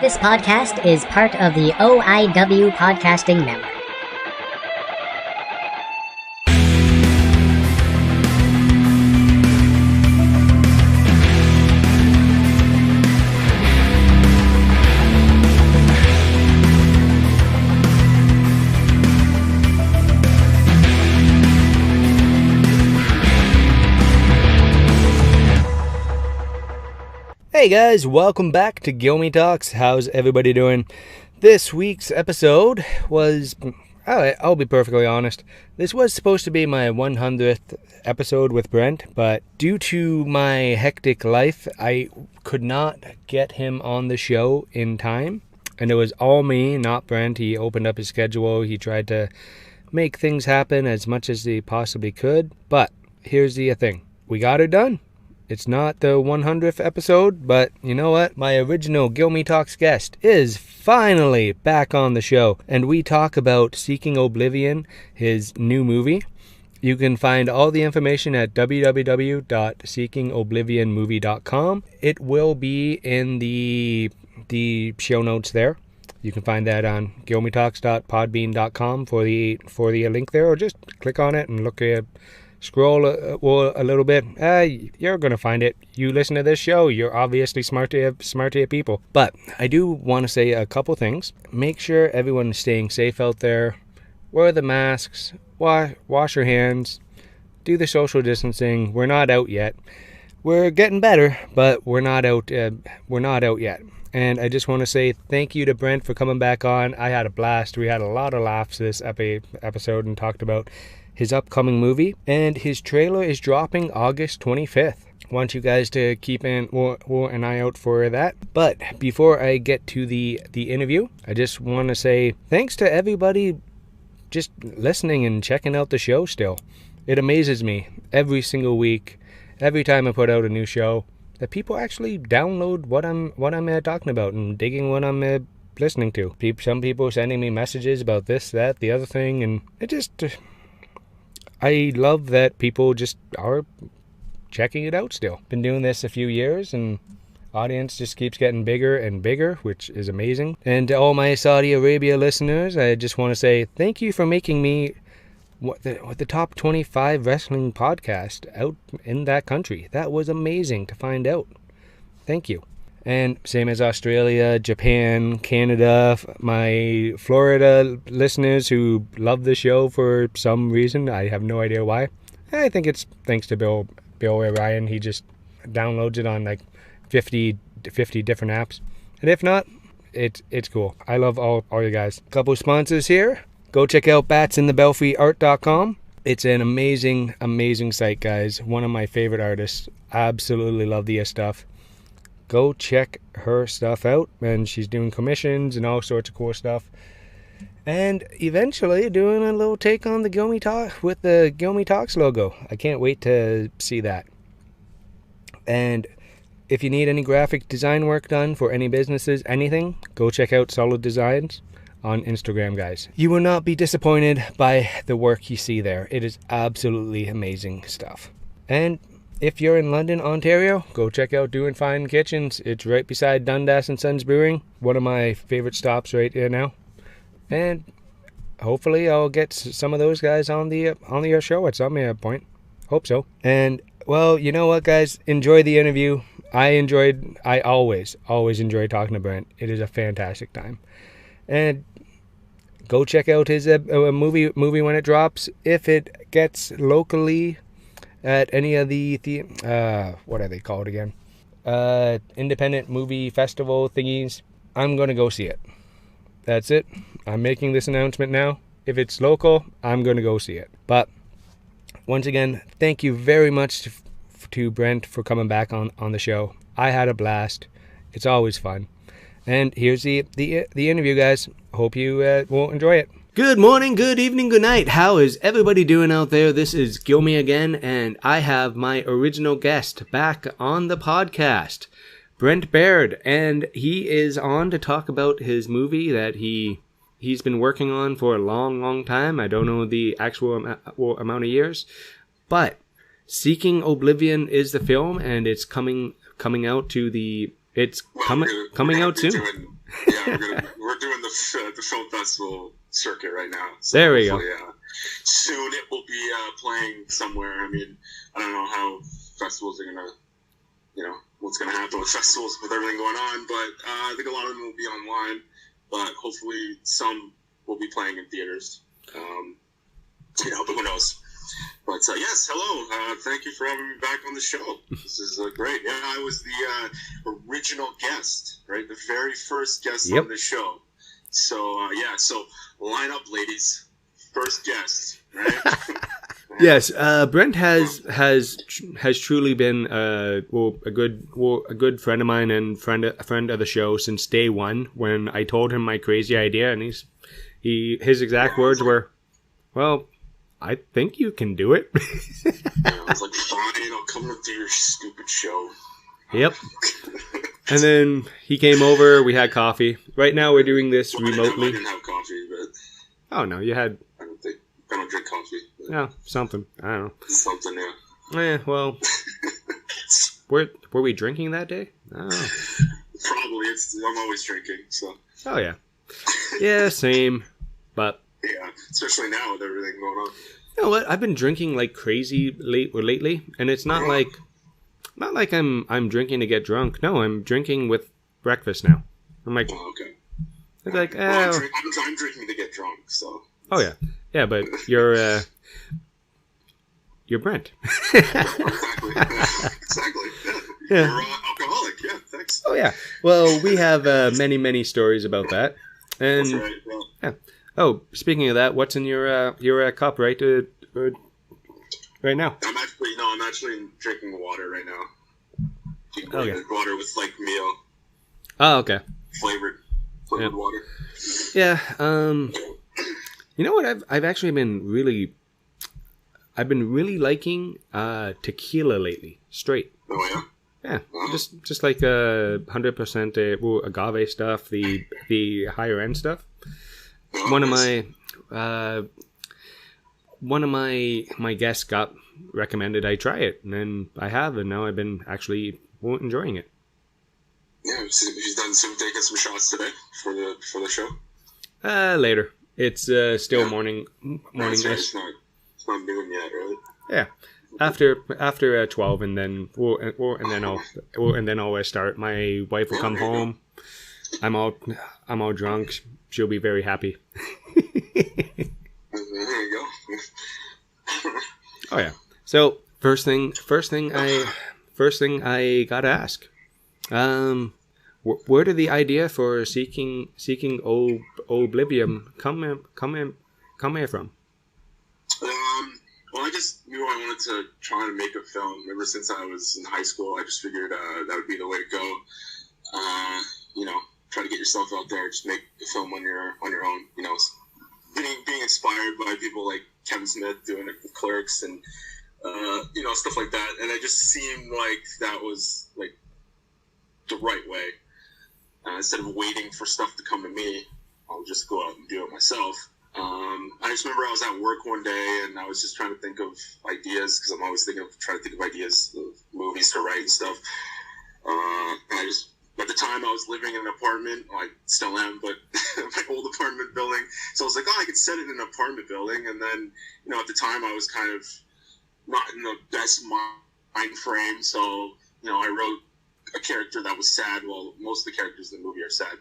This podcast is part of the OIW Podcasting Network. Hey guys, welcome back to Guilmy Talks. How's everybody doing? This week's episode was, I'll be perfectly honest, this was supposed to be my 100th episode with Brent, but due to my hectic life, I could not get him on the show in time, and it was all me, not Brent. He opened up his schedule, he tried to make things happen as much as he possibly could, but here's the thing, we got it done. It's not the 100th episode, but you know what? My original Guilmy Talks guest is finally back on the show, and we talk about Seeking Oblivion, his new movie. You can find all the information at www.seekingoblivionmovie.com. It will be in the show notes there. You can find that on guilmytalks.podbean.com for the link there, or just click on it and look at. Scroll a little bit, you're going to find it. You listen to this show, you're obviously smarter people. But I do want to say a couple things. Make sure everyone's staying safe out there. Wear the masks, wash your hands, do the social distancing. We're not out yet. We're getting better, but we're not out yet. And I just want to say thank you to Brent for coming back on. I had a blast. We had a lot of laughs this episode and talked about his upcoming movie, and his trailer is dropping August 25th. Want you guys to keep an eye out for that. But before I get to the interview, I just want to say thanks to everybody just listening and checking out the show still. It amazes me every single week, every time I put out a new show, that people actually download what I'm talking about and digging what I'm listening to. Some people sending me messages about this, that, the other thing, and it just... I love that people just are checking it out still. Been doing this a few years, and audience just keeps getting bigger and bigger, which is amazing. And to all my Saudi Arabia listeners, I just want to say thank you for making me the top 25 wrestling podcast out in that country. That was amazing to find out. Thank you. And same as Australia, Japan, Canada, my Florida listeners who love the show for some reason. I have no idea why. I think it's thanks to Bill Ryan. He just downloads it on like 50 different apps. And if not, it's cool. I love all you guys. Couple sponsors here. Go check out batsinthebelfryart.com. It's an amazing site, guys. One of my favorite artists. Absolutely love the stuff. Go check her stuff out, and she's doing commissions and all sorts of cool stuff. And eventually doing a little take on the Guilmy Talk with the Guilmy Talks logo. I can't wait to see that. And if you need any graphic design work done for any businesses, anything, go check out Solid Designs on Instagram, guys. You will not be disappointed by the work you see there. It is absolutely amazing stuff. And if you're in London, Ontario, go check out Doing Fine Kitchens. It's right beside Dundas and Sons Brewing. One of my favorite stops right here now. And hopefully I'll get some of those guys on the show at some point. Hope so. And, well, you know what, guys? Enjoy the interview. I always enjoy talking to Brent. It is a fantastic time. And go check out his movie when it drops. If it gets locally... at any of the what are they called again? Independent movie festival thingies. I'm going to go see it. That's it. I'm making this announcement now. If it's local, I'm going to go see it. But once again, thank you very much to Brent for coming back on the show. I had a blast. It's always fun. And here's the interview, guys. Hope you will enjoy it. Good morning, good evening, good night. How is everybody doing out there? This is Guilmy again, and I have my original guest back on the podcast, Brent Baird, and he is on to talk about his movie that he's been working on for a long time. I don't know the actual amount of years, but Seeking Oblivion is the film, and it's coming out to the... It's coming out soon. Yeah, we're doing the film festival circuit right now. So there we go. Soon it will be playing somewhere. I mean, I don't know how festivals are gonna, what's gonna happen with festivals with everything going on, but I think a lot of them will be online. But hopefully, some will be playing in theaters. But who knows? But yes, hello. Thank you for having me back on the show. This is great. Yeah, I was the original guest, right? The very first guest on the show. So so line up, ladies. First guest, right? Yes, Brent has truly been a good friend of mine and a friend of the show since day one. When I told him my crazy idea, and his exact words were, "Well, I think you can do it." I was like, "Fine, I'll come to your stupid show." Yep. And then he came over. We had coffee. Right now, we're doing this remotely. I didn't have coffee, but oh no, you had. I don't drink coffee. Yeah, something. I don't know. Something, yeah. Well, were we drinking that day? I don't know. Probably. I'm always drinking, so. Oh, yeah. Yeah, same. But. Yeah, especially now with everything going on. You know what? I've been drinking like crazy lately, and it's not like I'm drinking to get drunk. No, I'm drinking with breakfast now. I'm like. Oh, okay. It's like, I'm drinking to get drunk, so. Oh, yeah. Yeah, but you're Brent. Exactly. Yeah. You're alcoholic. Yeah, thanks. Oh, yeah. Well, we have many stories about that. And, that's right. Well, yeah. Oh, speaking of that, what's in your cup right now? I'm actually drinking water right now. Okay. Water with like meal. Oh, okay. Flavored water. Yeah. You know what? I've actually been really liking tequila lately. Straight. Oh yeah. Yeah, just like 100% agave stuff, the higher end stuff. One of my guests got recommended I try it, and then I have, and now I've been actually enjoying it. Yeah, he's done taking some shots today for the show. Later. It's still morning. It's not noon yet, right? Yeah, after 12, and then I'll always start. My wife will come home. I'm all drunk. She'll be very happy. There you go. Oh yeah. So first thing I gotta ask. Where did the idea for Seeking Oblivion come here from? Well, I just knew I wanted to try to make a film. Ever since I was in high school, I just figured that would be the way to go. Try to get yourself out there. Just make a film on your own. Being inspired by people like Kevin Smith doing it with Clerks and stuff like that. And it just seemed like that was like the right way. Instead of waiting for stuff to come to me, I'll just go out and do it myself. I just remember I was at work one day and I was just trying to think of ideas, because I'm always trying to think of ideas of movies to write and stuff. And at the time I was living in an apartment, I still am, but my old apartment building. So I was like, I could set it in an apartment building. And then, at the time I was kind of not in the best mind frame. So, I wrote a character that was sad. Well, most of the characters in the movie are sad.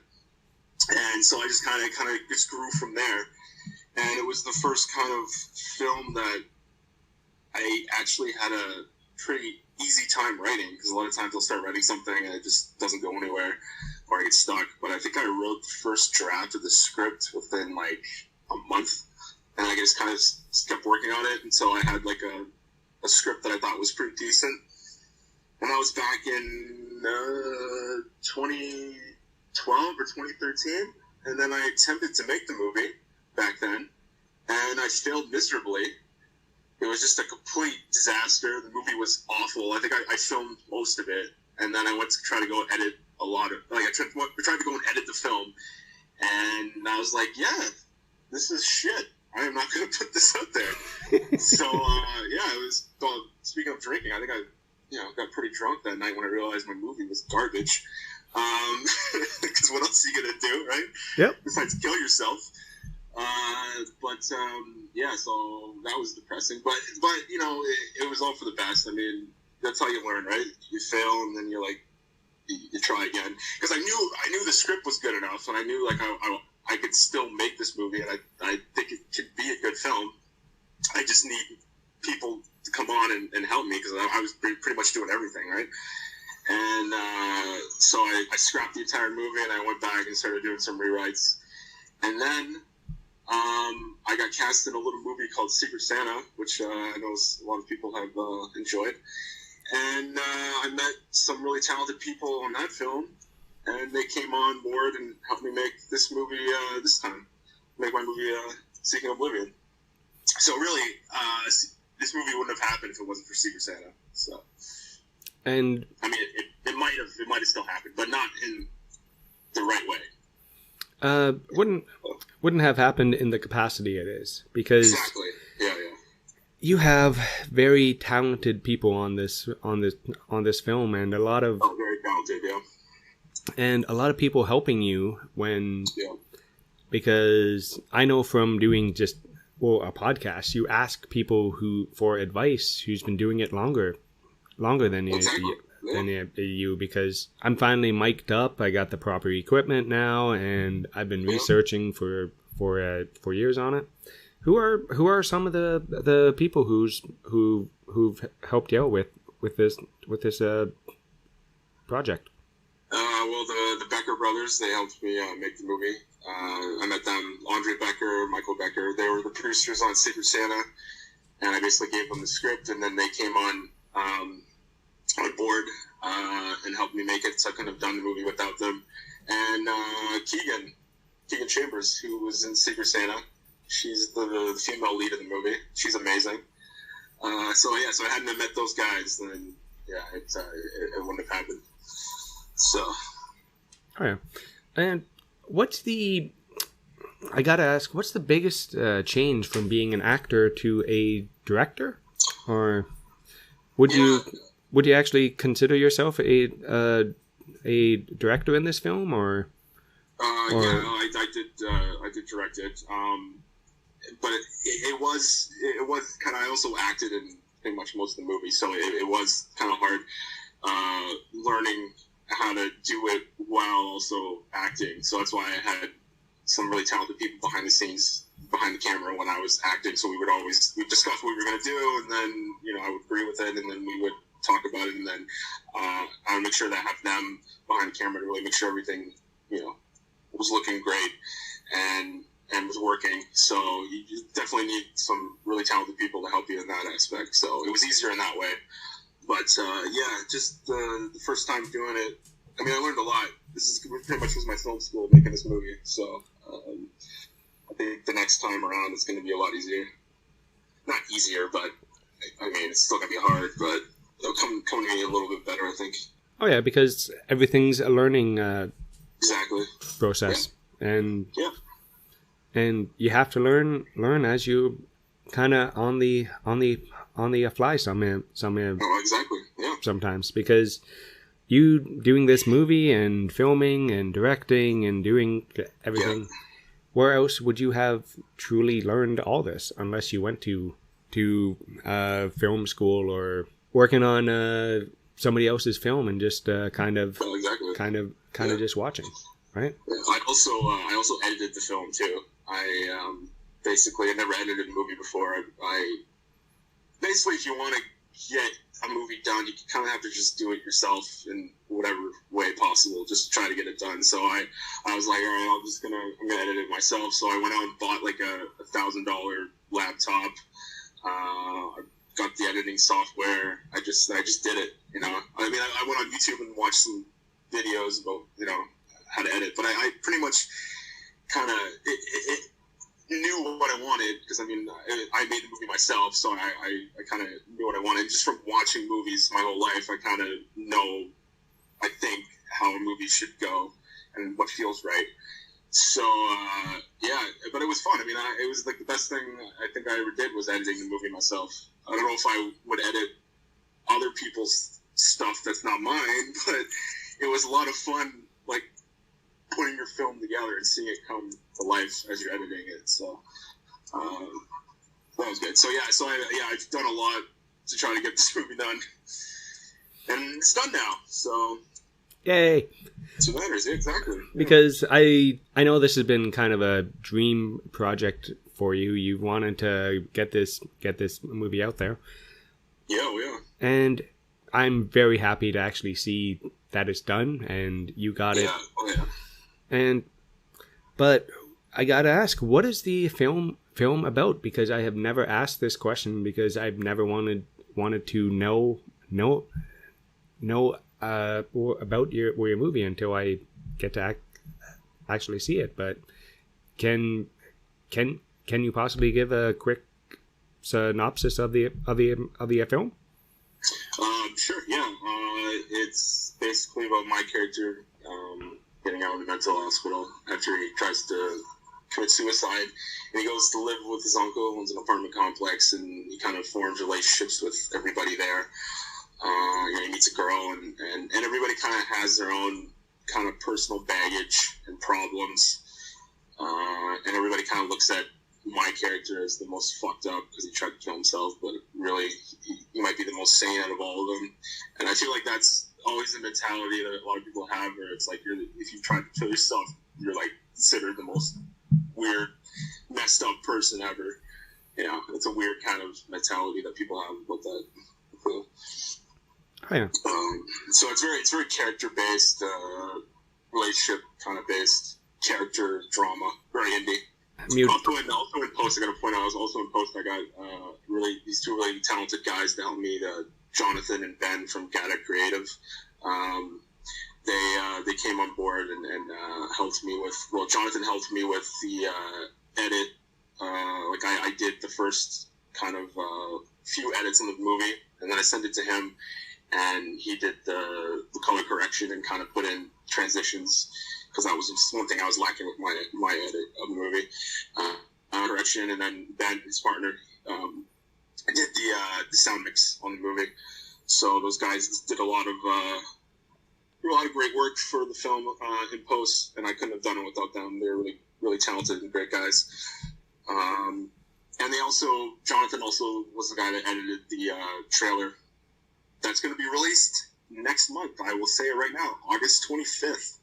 And so I just kind of just grew from there. And it was the first kind of film that I actually had a pretty easy time writing, because a lot of times I'll start writing something and it just doesn't go anywhere, or I get stuck. But I think I wrote the first draft of the script within like a month, and I just kind of kept working on it until I had like a script that I thought was pretty decent. And I was back in 2012 or 2013, and then I attempted to make the movie back then, and I failed miserably. It was just a complete disaster. The movie was awful. I think I filmed most of it, and then I went to try to go edit a lot of, I tried to go and edit the film, and I was like, yeah, this is shit. I am not going to put this out there. So, it was, speaking of drinking, I think I got pretty drunk that night when I realized my movie was garbage. Because what else are you gonna do, right? Yep. Besides kill yourself. Yeah, so that was depressing. But you know, it was all for the best. I mean, that's how you learn, right? You fail, and then you're like, you try again. Because I knew the script was good enough, and I knew like I could still make this movie, and I think it could be a good film. I just need people to come on and help me, because I was pretty much doing everything, right? And so I scrapped the entire movie, and I went back and started doing some rewrites. And then I got cast in a little movie called Secret Santa, which I know a lot of people have enjoyed. And I met some really talented people on that film, and they came on board and helped me make this movie this time. Make my movie Seeking Oblivion. So really, this movie wouldn't have happened if it wasn't for Secret Santa. So, and I mean, it might have still happened, but not in the right way. Wouldn't have happened in the capacity it is, because exactly. Yeah. You have very talented people on this film, and a lot of very talented, yeah. And a lot of people helping you when, yeah. Because I know from doing a podcast, you ask people for advice who's been doing it longer than exactly. than you, because I'm finally mic'd up. I got the proper equipment now, and I've been researching for years on it. Who are some of the people who've helped you out with this project? Well, the Becker brothers, they helped me make the movie. I met them, Andre Becker, Michael Becker. They were the producers on Secret Santa, and I basically gave them the script, and then they came on board and helped me make it. So I couldn't have done the movie without them. And Keegan Chambers, who was in Secret Santa. She's the female lead of the movie. She's amazing. So I hadn't met those guys, then it wouldn't have happened. So. Oh yeah, and what's the biggest change from being an actor to a director, or would you actually consider yourself a director in this film, or? I did direct it. But it was kind of, I also acted in pretty much most of the movie, so it was kind of hard learning how to do it while also acting. So that's why I had some really talented people behind the scenes, behind the camera when I was acting. So we'd discuss what we were going to do, and then I would agree with it, and then we would talk about it, and then I would make sure that I have them behind the camera to really make sure everything was looking great and was working. So you definitely need some really talented people to help you in that aspect. So it was easier in that way. But just the first time doing it, I mean, I learned a lot. This pretty much was my film school making this movie. So I think the next time around it's going to be a lot easier. Not easier, but I mean, it's still going to be hard, but it'll come to me a little bit better, I think. Oh yeah, because everything's a learning exactly process, and yeah. And you have to learn as you kind of on the fly exactly. Yeah. Sometimes, because you doing this movie and filming and directing and doing everything, where else would you have truly learned all this unless you went to film school or working on somebody else's film and just kind of just watching, right? Yeah. I also edited the film too. I basically had never edited a movie before. I basically, if you want to get a movie done, you kind of have to just do it yourself in whatever way possible. Just try to get it done. So I was like, all right, I'm gonna edit it myself. So I went out and bought like a $1,000 laptop. I got the editing software. I just did it. I mean, I went on YouTube and watched some videos about how to edit, but I pretty much kind of knew what I wanted, because I mean, I made the movie myself, so I kind of knew what I wanted. Just from watching movies my whole life, I kind of know, I think, how a movie should go and what feels right. So but it was fun. I mean, it was like the best thing I think I ever did was editing the movie myself. I don't know if I would edit other people's stuff that's not mine, but it was a lot of fun, like putting your film together and seeing it come to life as you're editing it. So that was good. So I've done a lot to try to get this movie done, and it's done now. So yay! Two matters, yeah, exactly. Because I know this has been kind of a dream project for you. You wanted to get this movie out there. Yeah. And I'm very happy to actually see that it's done and you got it. Yeah. But I gotta ask, what is the film about? Because I have never asked this question because I've never wanted to know about your movie until I get to actually see it. But can you possibly give a quick synopsis of the film? Sure. Yeah. It's basically about my character getting out of the mental hospital after he tries to commit suicide, and he goes to live with his uncle, owns an apartment complex, and he kind of forms relationships with everybody there. He meets a girl, and everybody kind of has their own kind of personal baggage and problems, and everybody kind of looks at my character as the most fucked up because he tried to kill himself, but really he might be the most sane out of all of them. And I feel like that's always the mentality that a lot of people have, where it's like if you try to kill yourself, you're like considered the most weird, messed up person ever. It's a weird kind of mentality that people have about that. Oh, yeah. So it's very character based, relationship kind of based character drama, very indie. Also in post, I got to point out, I was also in post. I got these two really talented guys to help me, Jonathan and Ben from Gata Creative. They came on board and helped me with. Well, Jonathan helped me with the edit. I did the first kind of few edits in the movie, and then I sent it to him, and he did the color correction and kind of put in transitions, because that was just one thing I was lacking with my edit of the movie. Correction, and then Ben, his partner, did the sound mix on the movie. So those guys did a lot of great work for the film in post, and I couldn't have done it without them. They're really, really talented and great guys. And Jonathan also was the guy that edited the trailer that's going to be released next month. I will say it right now, August 25th.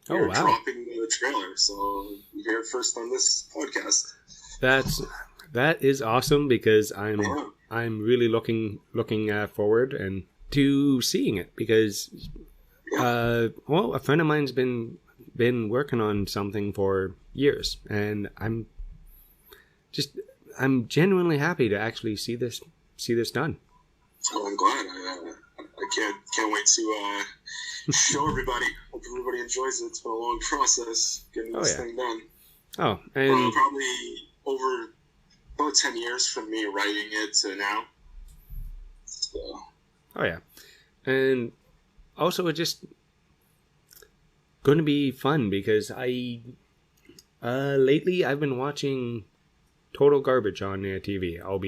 We're dropping the trailer, so you hear it first on this podcast. That is awesome, because I'm really looking forward and to seeing it, because a friend of mine's been working on something for years, and I'm genuinely happy to actually see this done. Oh, I'm glad. I can't wait to show everybody. Hope everybody enjoys it. It's been a long process getting this thing done. Oh, and probably over about 10 years from me writing it to now. So. Oh yeah, and also it's just going to be fun, because lately I've been watching total garbage on TV. I'll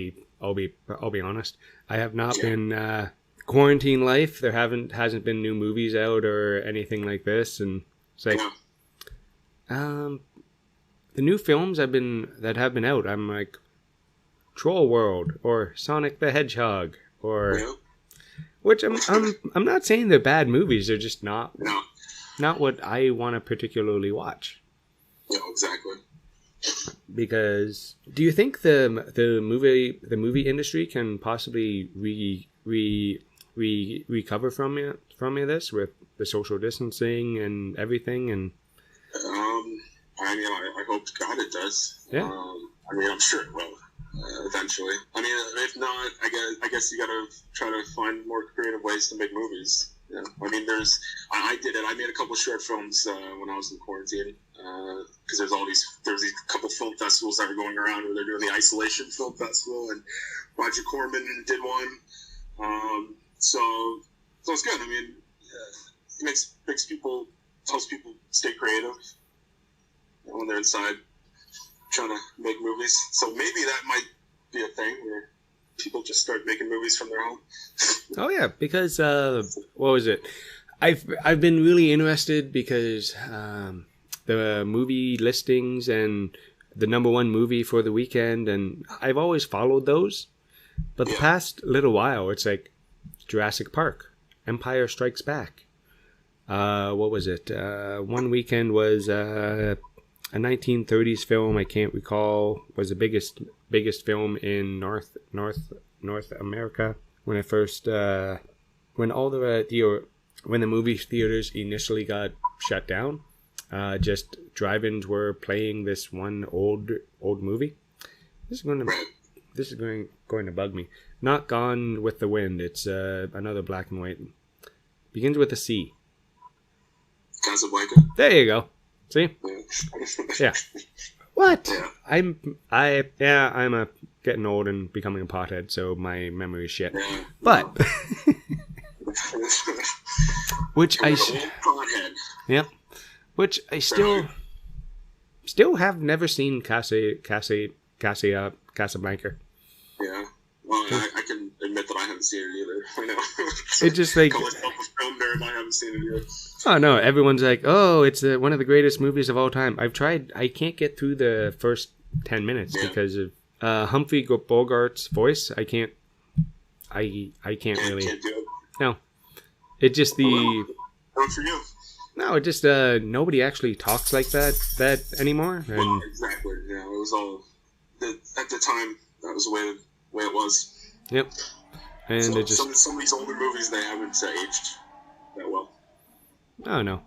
be honest. I have not been. Quarantine life, there hasn't been new movies out or anything like this, and it's like the new films that have been out, I'm like Troll World or Sonic the Hedgehog, or which I'm not saying they're bad movies, they're just not what I want to particularly watch. Yeah, exactly. Because do you think the movie industry can possibly recover from this with the social distancing and everything? And I hope to God it does. Yeah. I'm sure it will eventually. If not, I guess you gotta try to find more creative ways to make movies. Yeah. I did it. I made a couple short films when I was in quarantine, because there's these couple film festivals that are going around where they're doing the Isolation Film Festival, and Roger Corman did one. So it's good. It helps people stay creative when they're inside trying to make movies. So maybe that might be a thing where people just start making movies from their home. Oh yeah, because what was it? I've been really interested because the movie listings and the #1 movie for the weekend, and I've always followed those. But the past little while, it's like Jurassic Park, Empire Strikes Back. What was it? One weekend was a 1930s film. I can't recall. Was the biggest film in North America when it first when all the when the movie theaters initially got shut down. Just drive-ins were playing this one old movie. This is going to bug me. Not Gone with the Wind. It's another black and white. Begins with a C. Casablanca. There you go. See? Yeah. What? Yeah. I'm getting old and becoming a pothead, so my memory is shit. Yeah. But which I pothead. yeah, which I still have never seen Casablanca. Yeah. Well, I can admit that I haven't seen it either. I know. It just like call myself a film nerd. I haven't seen it either. Oh no! Everyone's like, "Oh, it's one of the greatest movies of all time." I've tried. I can't get through the first 10 minutes because of Humphrey Bogart's voice. I can't. I can't really. Can't do it. No, it just the. Not for you. No, it just nobody actually talks like that anymore. And well, exactly. Yeah, it was all at the time. That was the way it was. Yep. And so it just some of these older movies, they haven't aged that well. I don't know,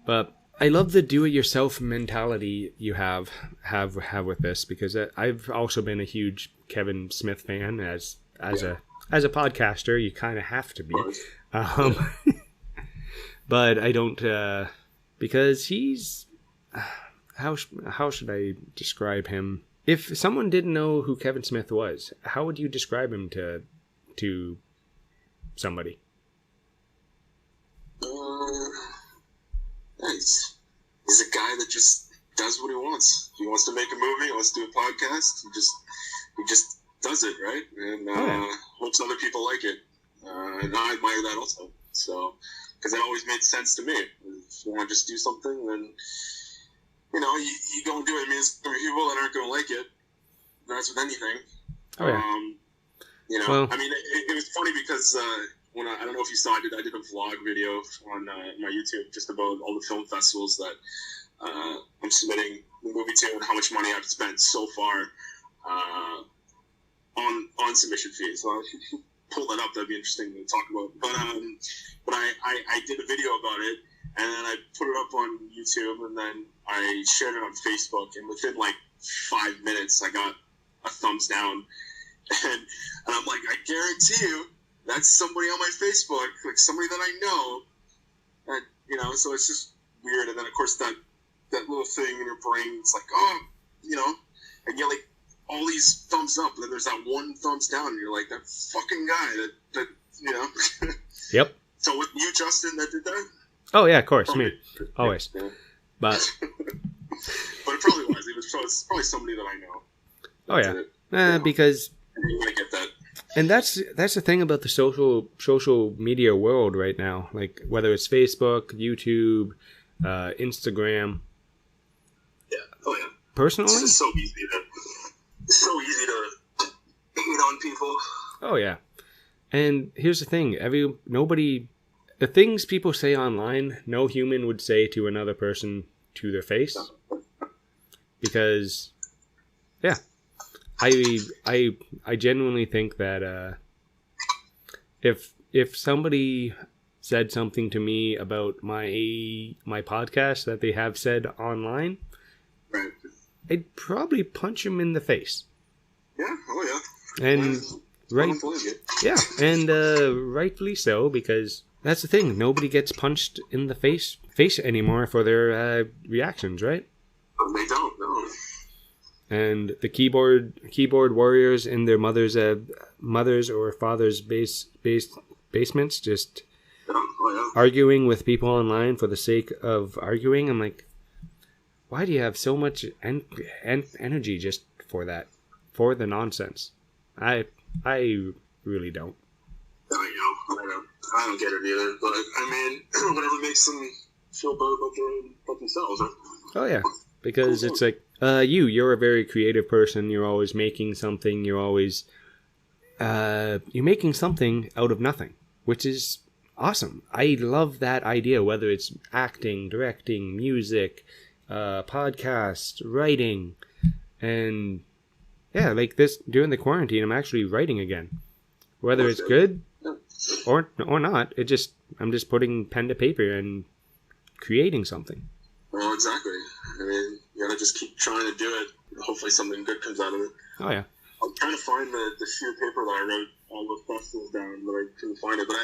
but I love the do-it-yourself mentality you have with this, because I've also been a huge Kevin Smith fan as a podcaster. You kind of have to be, but I don't because he's how should I describe him? If someone didn't know who Kevin Smith was, how would you describe him to somebody? He's a guy that just does what he wants. He wants to make a movie. He wants to do a podcast. He just does it, right? And hopes other people like it. And I admire that also. So, because it always made sense to me. If you want to just do something, then you go and do it. I mean, there's people that aren't going to like it. That's with anything. Oh, yeah. Well, I mean, it was funny because when I don't know if you saw, I did a vlog video on my YouTube just about all the film festivals that I'm submitting the movie to and how much money I've spent so far on submission fees. So if you pull that up, that'd be interesting to talk about. But I did a video about it, and then I put it up on YouTube, and then I shared it on Facebook, and within like 5 minutes, I got a thumbs down. And I'm like, I guarantee you, that's somebody on my Facebook, like somebody that I know. And, so it's just weird. And then, of course, that little thing in your brain, it's like, and you get like all these thumbs up, and then there's that one thumbs down, and you're like, that fucking guy that Yep. So with you, Justin, that did that? Oh, yeah, of course, me. Always. Yeah. But it probably was. It's probably somebody that I know. Oh, yeah. Because... I get that. And that's the thing about the social media world right now. Like, whether it's Facebook, YouTube, Instagram. Yeah. Oh, yeah. Personally? It's just so easy to hate on people. Oh, yeah. And here's the thing. The things people say online, no human would say to another person to their face. Because, yeah. I genuinely think that if somebody said something to me about my podcast that they have said online, right, I'd probably punch him in the face. Yeah, oh yeah. And rightfully so, because that's the thing. Nobody gets punched in the face anymore for their reactions, right? They don't. No. And the keyboard warriors in their mothers or fathers' basements just arguing with people online for the sake of arguing. I'm like, why do you have so much energy just for that, for the nonsense? I really don't. I know. I don't get it either. But I mean, whatever makes them feel better about themselves, right? Oh yeah, because it's like you're a very creative person. You're always making something. You're always you're making something out of nothing, which is awesome. I love that idea. Whether it's acting, directing, music, podcast, writing, and yeah, like this during the quarantine, I'm actually writing again. Whether it's good or not, I'm just putting pen to paper and creating something. Well, exactly. I mean, you gotta just keep trying to do it. Hopefully something good comes out of it. Oh, yeah. I'm trying to find the sheet of paper that I wrote all the festivals down, but I couldn't find it. But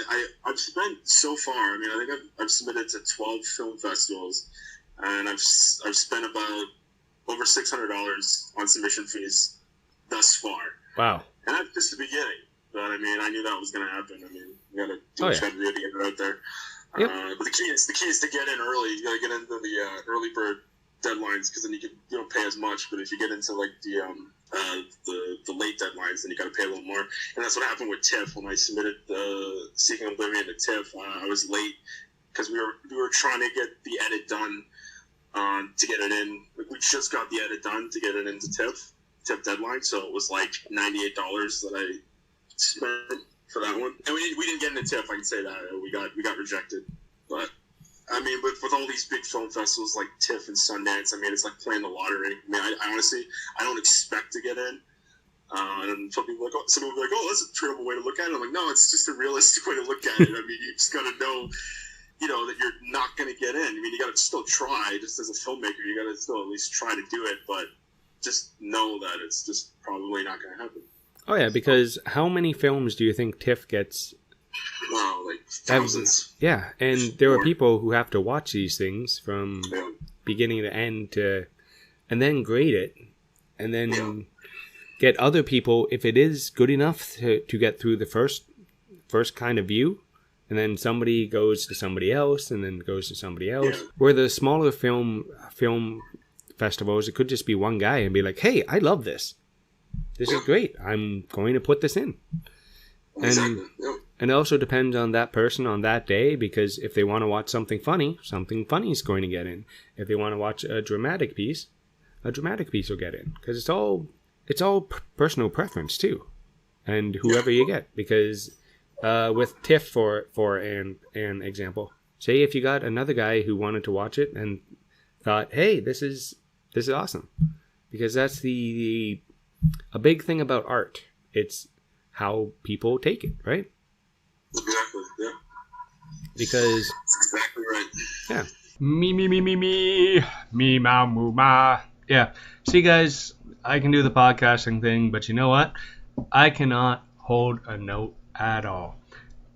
I've spent so far, I mean, I think I've submitted to 12 film festivals, and I've spent about over $600 on submission fees thus far. Wow. And that's just the beginning. But, I mean, I knew that was going to happen. I mean, you gotta do what you gotta do to get it out there. Yep. But the key is to get in early. You gotta get into the early bird deadlines, because then you don't pay as much. But if you get into like the late deadlines, then you gotta pay a little more. And that's what happened with TIFF. When I submitted the Seeking Oblivion to TIFF, I was late because we were trying to get the edit done to get it in. Like, we just got the edit done to get it into TIFF deadline, so it was like $98 that I spent for that one. And we didn't get into TIFF, I can say that. We got rejected. But I mean, with all these big film festivals like TIFF and Sundance, I mean, it's like playing the lottery. I mean, I honestly, I don't expect to get in. And some people will be like, oh, that's a terrible way to look at it. I'm like, no, it's just a realistic way to look at it. I mean, you just gotta know, that you're not gonna get in. I mean, you gotta still try. Just as a filmmaker, you gotta still at least try to do it. But just know that it's just probably not gonna happen. Oh yeah, because how many films do you think TIFF gets? Wow, like thousands. Yeah, and there are people who have to watch these things from beginning to end and then grade it, and then get other people, if it is good enough to get through the first kind of view, and then somebody goes to somebody else, and then goes to somebody else. Yeah. Where the smaller film festivals, it could just be one guy and be like, hey, I love this. This is great. I'm going to put this in. Exactly. And it also depends on that person on that day, because if they want to watch something funny is going to get in. If they want to watch a dramatic piece will get in. Because it's all personal preference too, and whoever you get. Because with TIFF for an example, say if you got another guy who wanted to watch it and thought, hey, this is awesome, because that's a big thing about art. It's how people take it, right? Exactly, yeah. Because that's exactly right. Yeah. Me, ma, moo, ma. Yeah. See, guys, I can do the podcasting thing, but you know what? I cannot hold a note at all.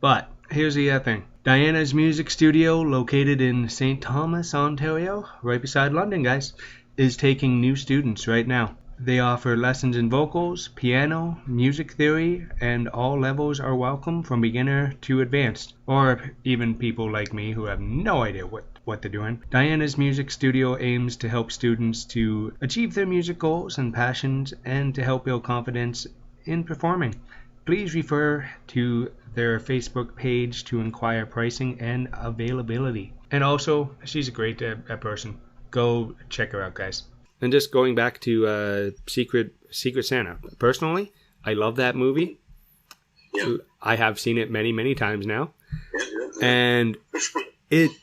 But here's the other thing. Diana's Music Studio, located in St. Thomas, Ontario, right beside London, guys, is taking new students right now. They offer lessons in vocals, piano, music theory, and all levels are welcome from beginner to advanced, or even people like me who have no idea what they're doing. Diana's Music Studio aims to help students to achieve their music goals and passions, and to help build confidence in performing. Please refer to their Facebook page to inquire pricing and availability. And also, she's a great person. Go check her out, guys. And just going back to Secret Santa. Personally, I love that movie. Yeah. I have seen it many, many times now. Yeah. And it's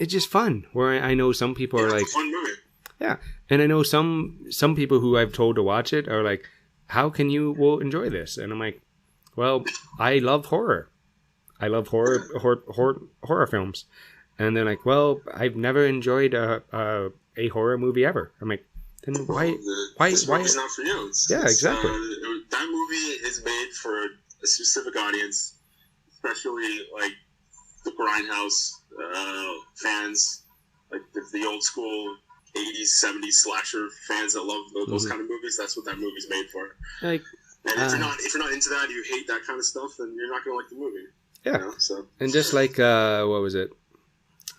just fun. Where I know some people are like, it's a fun movie. Yeah. And I know some people who I've told to watch it are like, how can you enjoy this? And I'm like, well, I love horror. I love horror films. And they're like, well, I've never enjoyed a horror movie ever. I'm like, then why? This movie's not for you. Exactly. That movie is made for a specific audience, especially like the Grindhouse fans, like the old school 80s, 70s slasher fans that love those kind of movies. That's what that movie's made for. Like, and if you're not into that, you hate that kind of stuff, then you're not gonna like the movie. Yeah. So. And just like what was it?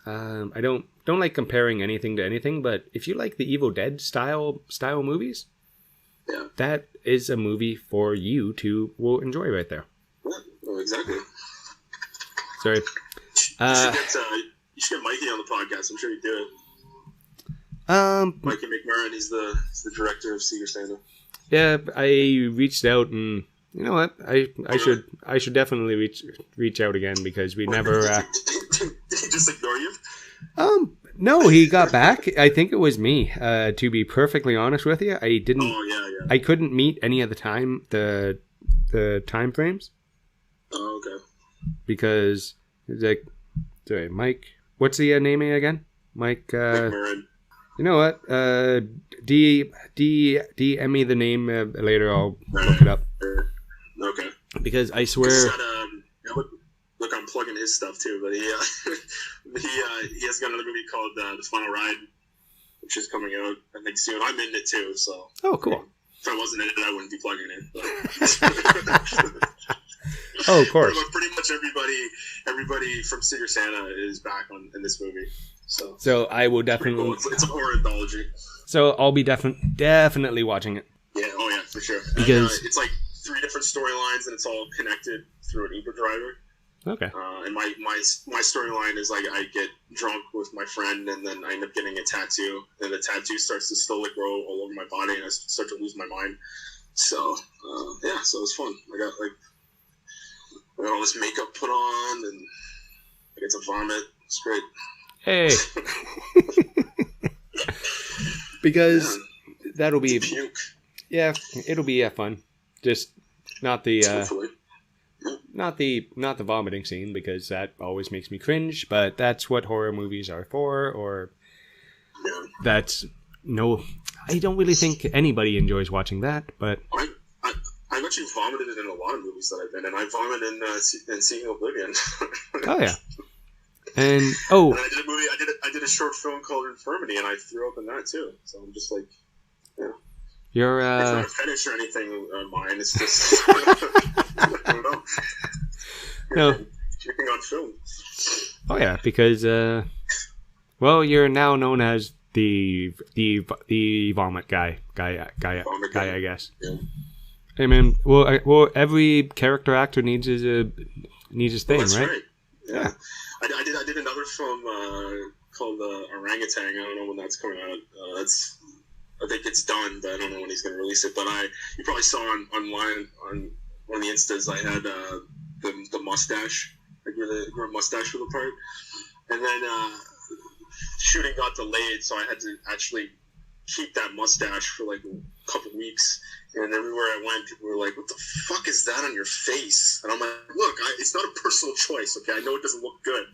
I don't like comparing anything to anything, but if you like the Evil Dead style movies, that is a movie for you to enjoy right there. Yeah, well, exactly. Sorry. You should get Mikey on the podcast. I'm sure he'd do it. Mikey McMurrin, he's the director of Secret Santa. Yeah, I reached out, and you know what? I should definitely reach out again because we never. Did he just ignore you? No, he got back. I think it was me. To be perfectly honest with you, I didn't. Oh yeah. I couldn't meet any of the time frames. Oh, okay. Because it's like, sorry, Mike. What's the name again? Mike. McMurrin. You know what? DM me the name later. I'll look it up. Okay. Because I swear. Look, I'm plugging his stuff too, but he has got another movie called The Final Ride, which is coming out I think soon. I'm in it too, so. Oh, cool. If I wasn't in it, I wouldn't be plugging it. Oh, of course. But pretty much everybody from Secret Santa is back in this movie. So I will definitely. Cool. It's a horror anthology. So I'll be definitely watching it. Yeah. Oh yeah, for sure. Because and, it's like 3 different storylines, and it's all connected through an Uber driver. Okay. And my storyline is like I get drunk with my friend, and then I end up getting a tattoo, and the tattoo starts to slowly grow all over my body, and I start to lose my mind. So yeah, so it was fun. I got all this makeup put on, and I get to vomit. It's great. Hey. Because that'll be puke. Yeah, it'll be fun. Just not the not the vomiting scene, because that always makes me cringe, but that's what horror movies are for. Or that's I don't really think anybody enjoys watching that, but I've actually vomited in a lot of movies that I've been in. I vomited in Seeking Oblivion. Oh yeah. And and I did a movie. I did a short film called Infirmity, and I threw up in that too. So I'm just like, you're it's not a fetish or anything of mine. It's just I don't know. No. Keeping on film. Oh yeah, because you're now known as the vomit guy, I guess. Yeah. Hey man, well, every character actor needs his thing, that's right? Yeah. I did another film called Orangutan. I don't know when that's coming out. I think it's done, but I don't know when he's going to release it. But you probably saw online on one of the Instas, I had the mustache. I grew a mustache for the part. And then shooting got delayed, so I had to actually keep that mustache for like a couple weeks. And everywhere I went, people were like, "What the fuck is that on your face?" And I'm like, "Look, it's not a personal choice, okay? I know it doesn't look good,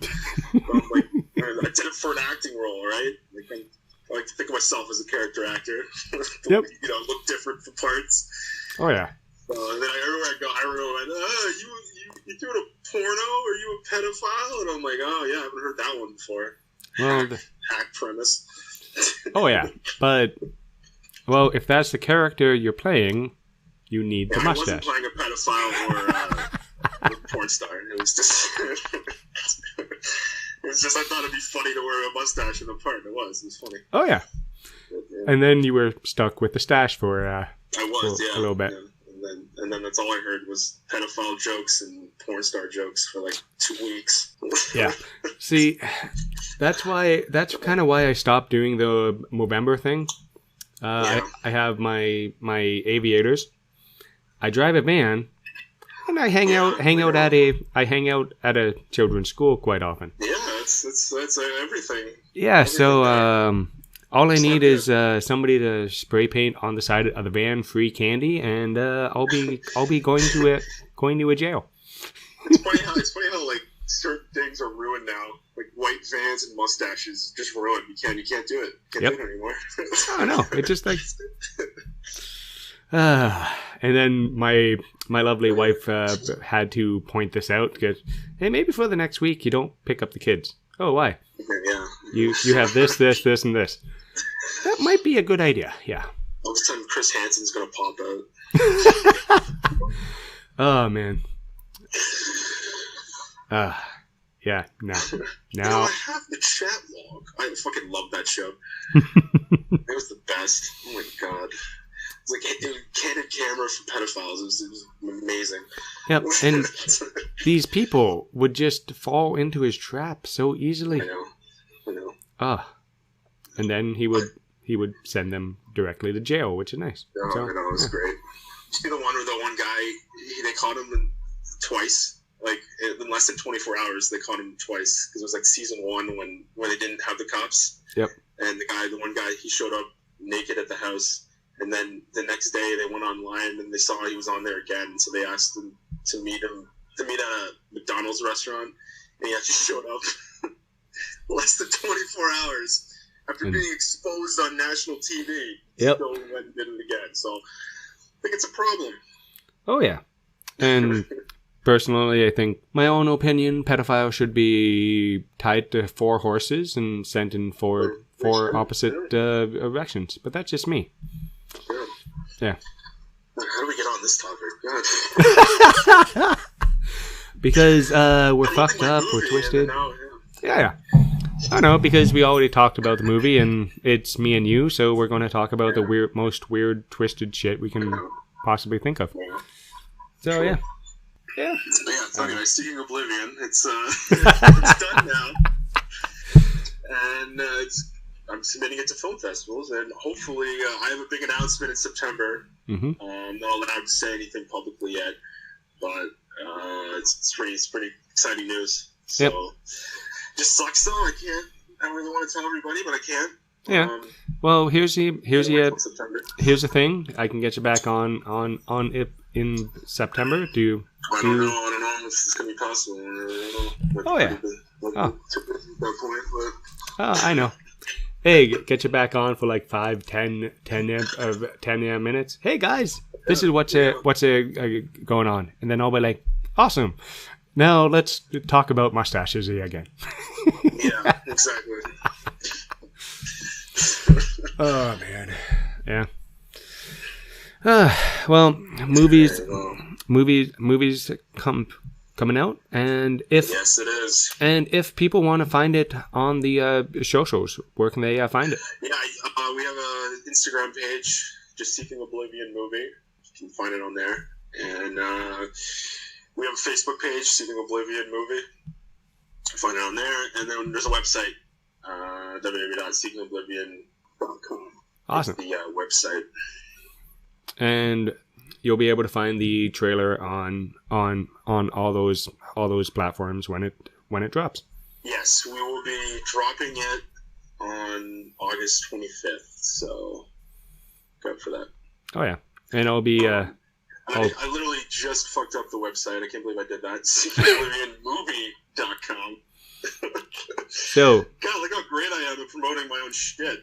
but I'm like, I did it for an acting role, right? Like, I like to think of myself as a character actor. Yep. Look different for parts. Oh yeah. And then everywhere I go, everyone went, you doing a porno? Are you a pedophile?" And I'm like, "Oh yeah, I haven't heard that one before." Well, hack premise. Oh yeah, but. Well, if that's the character you're playing, you need the mustache. I wasn't playing a pedophile or a porn star. It was just, I thought it'd be funny to wear a mustache in a part. It was funny. Oh yeah. And then you were stuck with the stash for a little bit. Yeah. And then that's all I heard was pedophile jokes and porn star jokes for like 2 weeks. Yeah. See, that's kind of why I stopped doing the Movember thing. I have my aviators. I drive a van, and I hang out at a children's school quite often. Yeah, that's everything. Yeah, so all I need is somebody to spray paint on the side of the van, free candy, and I'll be going to a jail. It's funny how like certain things are ruined now. Like white vans and mustaches just ruined. You can't do it. Can't do it anymore. I know. It's just like and then my lovely wife had to point this out because, hey, maybe for the next week you don't pick up the kids. Oh, why? Yeah. You have this, and this. That might be a good idea. Yeah. All of a sudden, Chris Hansen's gonna pop out. Oh man. Yeah, no. Now I have the chat log. I fucking love that show. It was the best. Oh my god. It's like candid camera for pedophiles. It was amazing. Yep, and these people would just fall into his trap so easily. I know. And then he would send them directly to jail, which is nice. I know, it was great. You see the one where the one guy, they caught him twice. Like, in less than 24 hours, they caught him twice. Because it was like season 1 when they didn't have the cops. Yep. And the one guy, he showed up naked at the house. And then the next day, they went online and they saw he was on there again. So they asked him to meet at a McDonald's restaurant. And he actually showed up less than 24 hours after being exposed on national TV. Yep. Still went and did it again. So I think it's a problem. Oh, yeah. And personally, I think, my own opinion, pedophiles should be tied to 4 horses and sent in four opposite directions. But that's just me. Yeah. How do we get on this topic? God. Because we're fucked up, we're twisted. Yeah. I know, because we already talked about the movie, and it's me and you, so we're going to talk about the most weird, twisted shit we can possibly think of. So, yeah. Yeah. So anyway, Seeking Oblivion, it's done now. And I'm submitting it to film festivals, and hopefully I have a big announcement in September. Mm-hmm. I'm not allowed to say anything publicly yet, but it's pretty exciting news. So, just sucks though. I don't really want to tell everybody, but I can. Yeah. Well, here's the thing. I can get you back on it in September. I don't know if it's gonna be possible. I know. Hey, get you back on for like 5, 10 minutes. Hey guys, this is what's going on, and then I'll be like, awesome. Now let's talk about mustaches again. Yeah, exactly. Oh man, yeah. Well, movies coming out, and yes, it is. And if people want to find it on the socials, where can they find it? Yeah, we have an Instagram page, just Seeking Oblivion Movie. You can find it on there, and we have a Facebook page, Seeking Oblivion Movie. Find it on there, and then there's a website, www.seekingoblivion.com. Awesome. That's the website. And you'll be able to find the trailer on all those platforms when it drops. Yes, we will be dropping it on August 25th. So go for that. Oh yeah, and it'll be. I literally just fucked up the website. I can't believe I did that. SeekingOblivionMovie.com. So. God, look how great I am at promoting my own shit.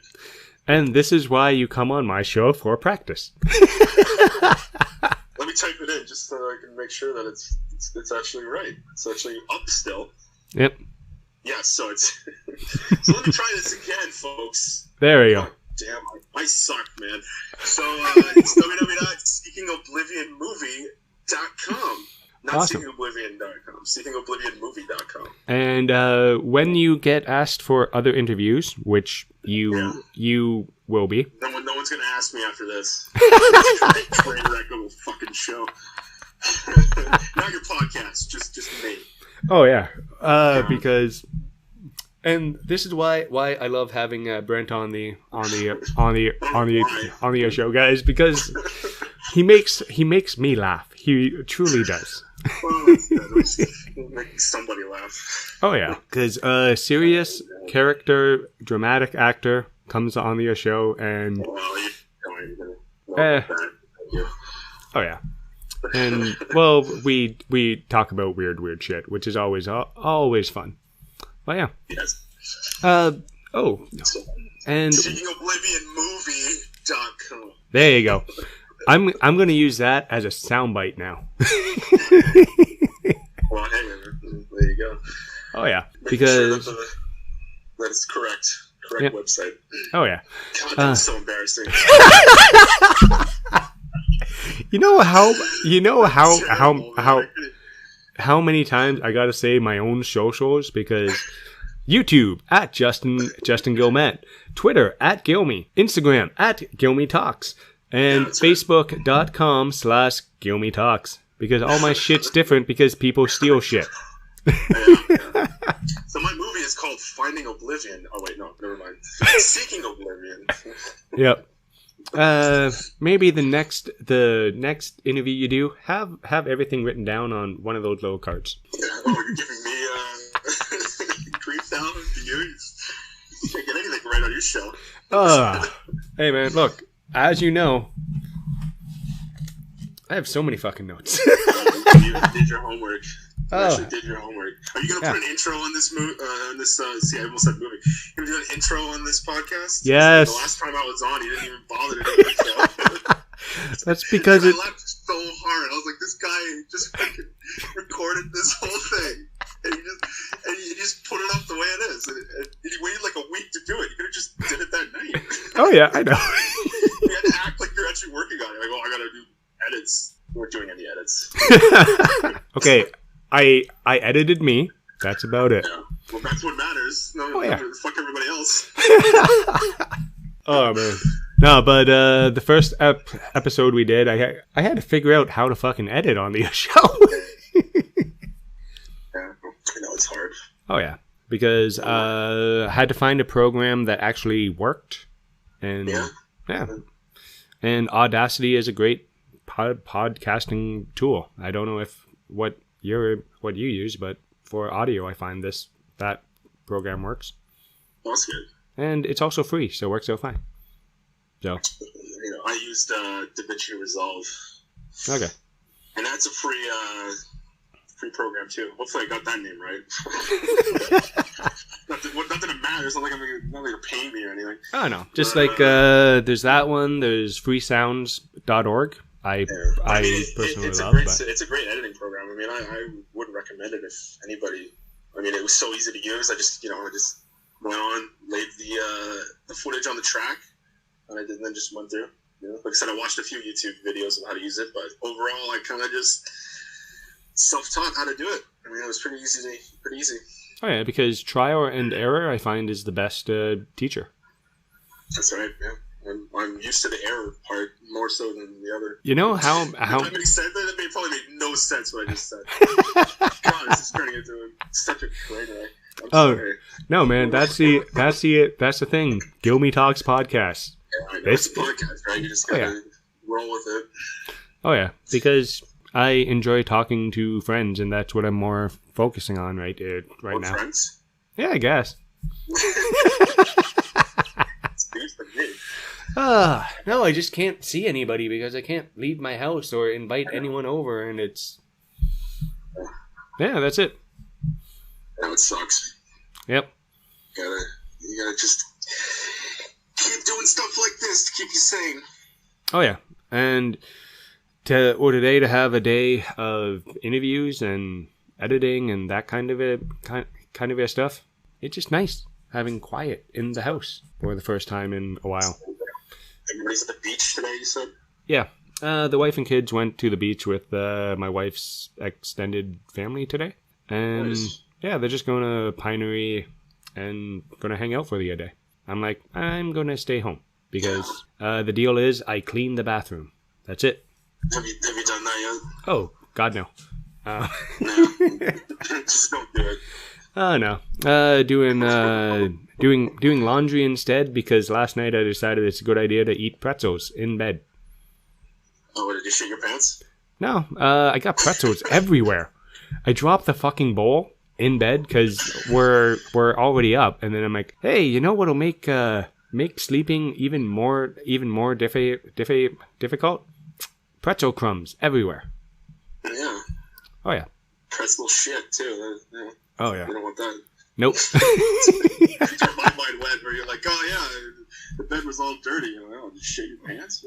And this is why you come on my show for practice. Let me type it in just so I can make sure that it's actually right. It's actually up still. Yep. Yeah, so it's... So let me try this again, folks. There we go. Damn, I suck, man. So it's www.seekingoblivionmovie.com. Not awesome. SeekingOblivion.com. SeekingOblivionMovie.com. And when you get asked for other interviews, which you will be. No one's going to ask me after this. Train wreck of a fucking show. Not your podcast, just me. Oh yeah, because, and this is why I love having Brent on the show, guys, because he makes me laugh. He truly does. Well, make somebody laugh. Oh yeah, because a serious character, dramatic actor comes on the show, and oh yeah, and well, we talk about weird shit, which is always fun. But yeah. Yes. And SeekingOblivionMovie.com. There you go. I'm going to use that as a soundbite now. Well, hey, there you go. Oh yeah, Making because sure that is correct website. Oh yeah. God, that's so embarrassing. You know how many times I gotta say my own socials, because YouTube at Justin Guilmet, Twitter at Guilmy, Instagram at Guilmy Talks, and Facebook.com/Guilmy Talks. because all my shit's different because people steal shit. Yeah. So my movie is called Finding Oblivion. Oh wait, no, never mind. Seeking Oblivion. Yep. Maybe the next interview you do, have everything written down on one of those little cards. Yeah. Oh, you're giving me grief now to you? You can't get anything right on your show. Hey man, look. As you know, I have so many fucking notes. You did your homework. You actually did your homework. Are you gonna put an intro on this movie? See, I almost said movie. You gonna do an intro on this podcast? Yes. The last time I was on, you didn't even bother to do an intro. That's because I laughed so hard. I was like, this guy just fucking recorded this whole thing, and he just put it up the way it is. And he waited like a week to do it. You could have just did it that night. Oh yeah, I know. You had to act like you're actually working on it. Like, oh, I gotta do edits. We weren't doing any edits. Okay. I edited me. That's about it. Yeah. Well, that's what matters. No, fuck everybody else. Oh man. No, but the first episode we did, I had to figure out how to fucking edit on the show. Yeah, I know it's hard. Oh yeah, because I had to find a program that actually worked, and and Audacity is a great podcasting tool. I don't know what you use, but for audio, I find that program works. Well, that's good. And it's also free, so it works out fine. So, I used DaVinci Resolve. Okay. And that's a free program too. Hopefully, I got that name right. not that it matters. Not like you're paying me or anything. Oh no, just there's that one. There's freesounds.org. I personally love it. It's a great editing program. I mean, I would recommend it if anybody. I mean, it was so easy to use. I just went on, laid the footage on the track, and I then just went through. Like I said, I watched a few YouTube videos of how to use it, but overall, I kind of just self-taught how to do it. I mean, it was pretty easy. Oh yeah, because trial and error, I find, is the best teacher. That's right. Yeah. I'm used to the error part more so than the other. You know how That probably made no sense what I just said. God, this is turning into such a train wreck. Sorry. No, man, that's the thing. Guilmy Talks podcast. Yeah, I know. It's a podcast, right? You just gotta roll with it. Oh yeah, because I enjoy talking to friends, and that's what I'm more focusing on right now. Friends? Yeah, I guess. No, I just can't see anybody because I can't leave my house or invite anyone over, and it's... Yeah, that's it. Yeah, it sucks. Yep. You gotta just keep doing stuff like this to keep you sane. Oh, yeah. And today to have a day of interviews and editing and that kind of stuff, it's just nice having quiet in the house for the first time in a while. Everybody's at the beach today, you said? Yeah. The wife and kids went to the beach with my wife's extended family today. And Nice. Yeah, they're just going to Pinery and going to hang out for the day. I'm like, I'm going to stay home because the deal is I clean the bathroom. That's it. Have you done that yet? Oh, God, no. No. Just don't do it. Oh, no. Doing laundry instead because last night I decided it's a good idea to eat pretzels in bed. Oh, did you shit your pants? No, I got pretzels everywhere. I dropped the fucking bowl in bed because we're already up, and then I'm like, hey, you know what'll make sleeping even more difficult? Pretzel crumbs everywhere. Yeah. Oh yeah. Pretzel shit too. Yeah. Oh yeah. You don't want that. Nope. That's where my mind went, where you're like, oh yeah, the bed was all dirty. You're like, oh, did you shit your pants?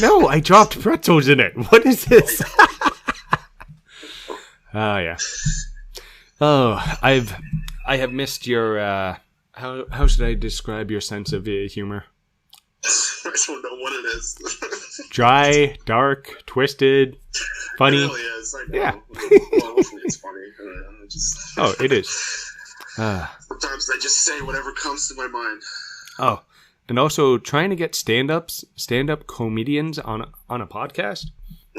No, I dropped pretzels in it. What is this? Oh yeah. Oh, I have missed your how should I describe your sense of humor? I don't know what it is. Dry, dark, twisted, funny. It really is. I know. Yeah. Well, hopefully it's funny. Oh, it is. Sometimes I just say whatever comes to my mind. Oh, and also trying to get stand-up comedians on a podcast.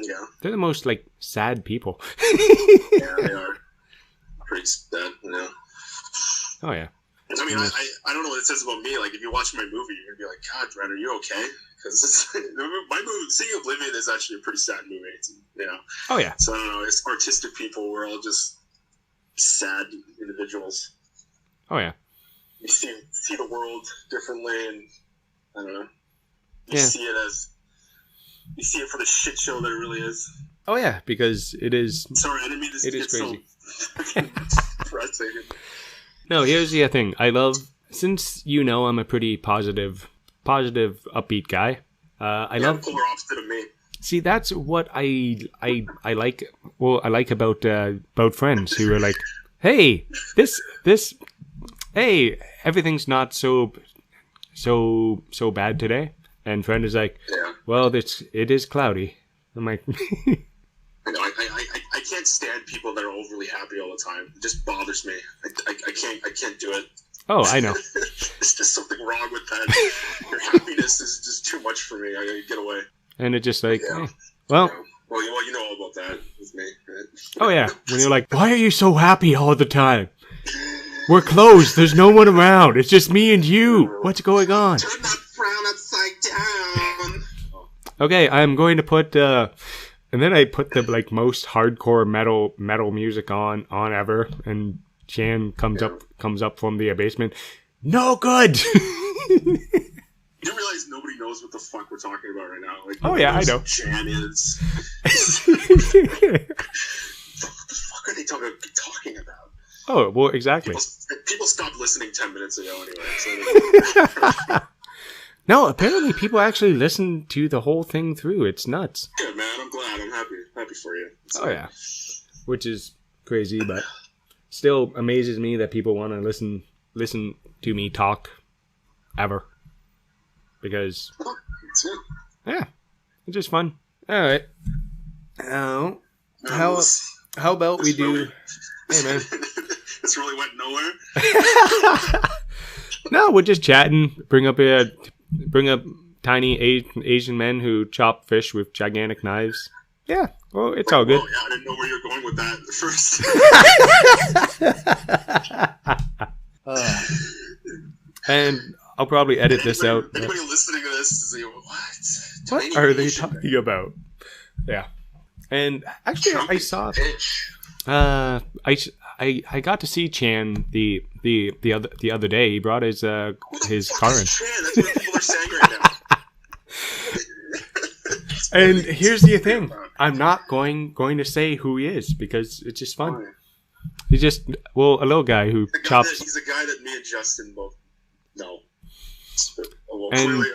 Yeah. They're the most, like, sad people. Yeah, they are. Pretty sad, you know. Oh, yeah. I mean, I don't know what it says about me. Like, if you watch my movie, you're going to be like, God, Brent, are you okay? Because my movie, Seeking Oblivion, is actually a pretty sad movie. You know? Oh, yeah. So, I don't know. It's artistic people. We're all just sad individuals. Oh, yeah. You see the world differently, and I don't know. You Yeah. see it for the shit show that it really is. Oh, yeah, because it is... Sorry, I didn't mean to It is crazy. So depressing. No, here's the thing. I love... Since you know I'm a pretty positive, upbeat guy, I love... polar opposite of me. See, that's what I like. Well, I like about friends who are like, hey, hey, everything's not so bad today. And friend is like, Yeah. well, it is cloudy. I'm like, I know, I can't stand people that are overly happy all the time. It just bothers me. I can't do it. oh, I know. There's just something wrong with that. Your happiness is just too much for me. I gotta get away. And it's just like, Yeah. well, Yeah. Well, you know all about that with me, right? oh yeah. When you're like, why are you so happy all the time? We're closed. There's no one around. It's just me and you. What's going on? Turn that frown upside down. Okay, I'm going to put, and then I put the like most hardcore metal music on ever, and Chan comes up from the basement. No good. You realize nobody knows what the fuck we're talking about right now. Like, Oh, yeah, I know. Chan is. What the fuck are they talking about? Oh, well, exactly. People stopped listening 10 minutes ago anyway. So. No, apparently people actually listen to the whole thing through. It's nuts. Good, man. I'm glad. I'm happy for you. Oh, yeah. Which is crazy, but still amazes me that people want to listen to me talk ever. Because, That's it. yeah, it's just fun. All right. Now, how about we do... Hey, man. This really went nowhere. No, we're just chatting. Bring up tiny Asian men who chop fish with gigantic knives. Yeah, well, it's all good. Oh, yeah, I didn't know where you were going with that at first. And I'll probably edit this out. Anybody listening to this is like, what? What are they talking about? Yeah. And actually, I saw... Fish. I got to see Chan the other day. He brought his car in. Chan? That's what people are saying right now. And here's the thing: I'm not going to say who he is because it's just fun. He's just a little guy who chops. He's a guy that me and Justin both know. Well, And- clearly,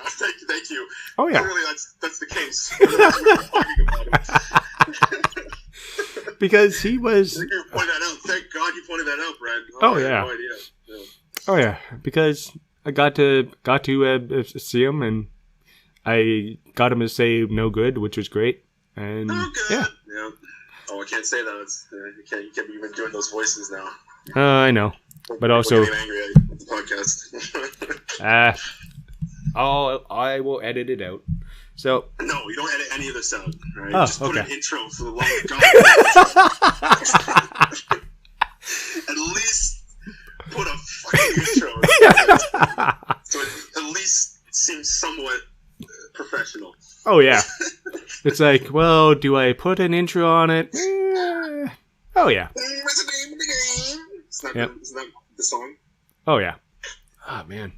thank you. Oh yeah, Clearly, that's the case. We're talking about him. because he was. Thank you for pointing that out. Thank God you pointed that out, Brad. Oh, I had yeah. no idea. Yeah. Oh yeah, because I got to see him and I got him to say no good, which was great. And Oh, good. yeah, Oh, I can't say that. It's, you can't be even doing those voices now. I know, but also We're getting angry at the podcast. I will edit it out. So No, you don't edit any of this out. Right? Oh, Just put an okay. intro for the love of God. At least put a fucking intro. So it at least seems somewhat professional. oh yeah, it's like, well, do I put an intro on it? Oh yeah, What's the name of the game? Isn't that the song? oh yeah. Oh man,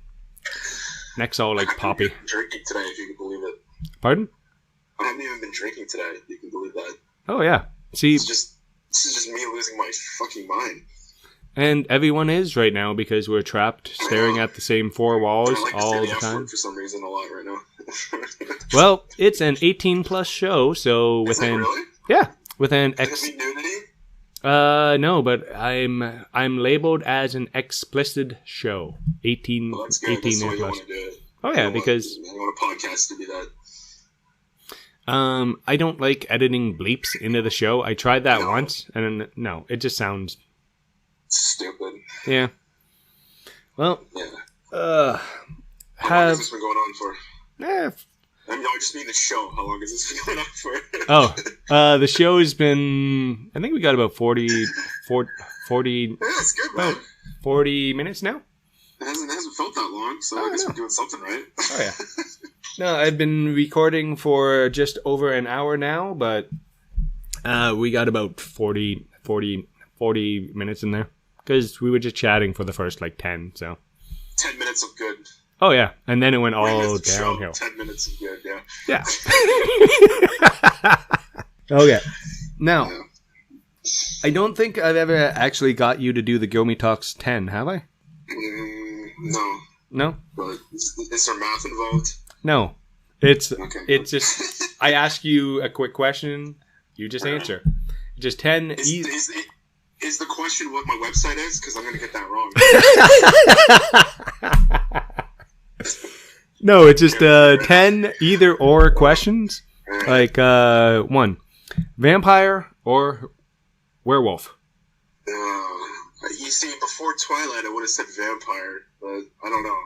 next all like I haven't poppy. even been drinking today, if you can believe it. Pardon? I haven't even been drinking today, if you can believe that. Oh yeah. See, This is just me losing my fucking mind. and everyone is right now because we're trapped staring at the same four walls I like to all say the the F time. word for some reason a lot right now. Well, it's an 18+ show, so Is it within really? yeah, within Is X. it nudity? No, but I'm labeled as an explicit show. 18, Well, that's good. 18 That's the way and you plus. want to do it. Oh I yeah, don't because want a podcast to be that. I don't like editing bleeps into the show. I tried that No. once, and no, it just sounds Stupid. yeah. Well, Yeah. How long have has this been going on for? eh, I mean, I just mean the show. How long has this been going on for? The show has been, I think we got about 40 Yeah, it's good, man. about 40 minutes now. It hasn't felt that long, so I guess we're doing something right. Oh, yeah. No, I've been recording for just over an hour now, but we got about 40 minutes in there. Because we were just chatting for the first, 10, so. 10 minutes of good. Oh, yeah. And then it went all downhill. 10 minutes of good, yeah. Yeah. Okay. Now, I don't think I've ever actually got you to do the Guilmy Talks 10, have I? No. No? But is there math involved? No. It's Okay. I ask you a quick question, you just answer. Just 10 Is the question what my website is? Because I'm going to get that wrong. No, it's just 10 either or questions. Like, 1, vampire or werewolf? You see, before Twilight, I would have said vampire, but I don't know.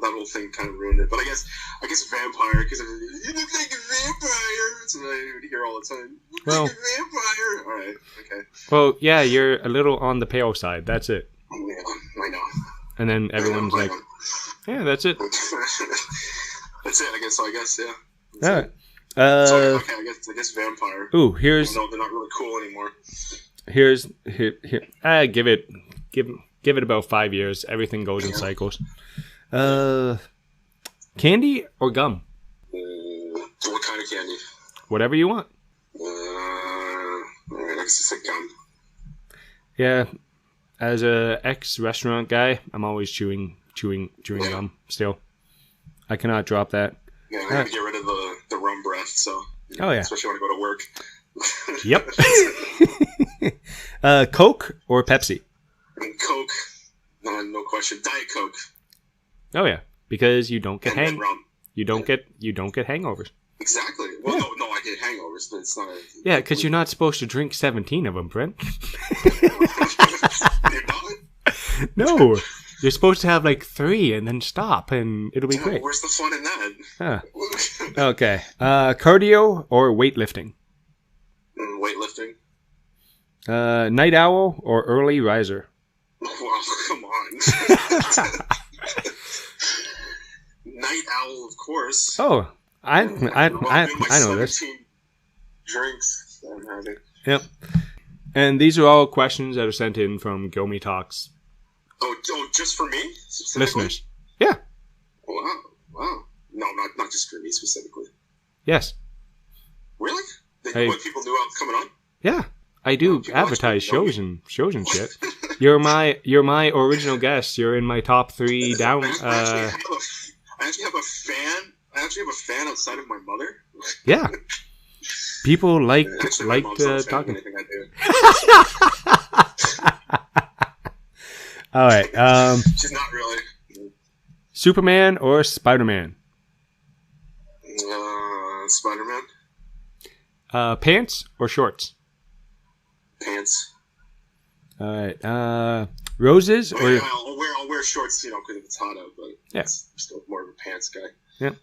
That whole thing kind of ruined it. But I guess vampire, because you look like a vampire. That's what I hear all the time. You look like a vampire. All right, okay. Well, yeah, you're a little on the pale side. That's it. Yeah, I know. And then everyone's like, yeah, that's it. That's it. I guess. Yeah. All right. Okay. I guess vampire. Ooh, here's. No, they're not really cool anymore. Here. Give it about 5 years. Everything goes in cycles. Candy or gum? What kind of candy? Whatever you want. Alright, I guess it's a gum. Yeah, as a ex-restaurant guy, I'm always chewing gum still. I cannot drop that. Yeah, I gotta get rid of the rum breath, so. Oh, yeah. Especially when I go to work. Yep. Coke or Pepsi? Coke. No question. Diet Coke. Oh, yeah. Because you don't get rum. You don't get hangovers. Exactly. Well, no, I get hangovers, but it's not. Yeah, because you're not supposed to drink 17 of them, Brent. You're not? No, you're supposed to have 3 and then stop, and it'll be great. Where's the fun in that? Huh. Okay. Cardio or weightlifting? Weightlifting. Night owl or early riser? Well, come on. Night owl, of course. Oh, I know this. Drinks that I'm having. Yep. And these are all questions that are sent in from Guilmy Talks. Oh, just for me? Listeners. Yeah. Wow. No, not just for me specifically. Yes. Really? Hey. What, people knew I was coming on? Yeah. I do advertise shows and shit. You're my original guest. You're in my top 3 down. I actually have a fan. I actually have a fan outside of my mother. Yeah. People like talking. Anything I do. All right. She's not really. Superman or Spider-Man? Spider-Man. Pants or shorts? Pants. All right. Roses or? I'll wear shorts, because it's hot out. But yeah, I'm still more of a pants guy. Yeah.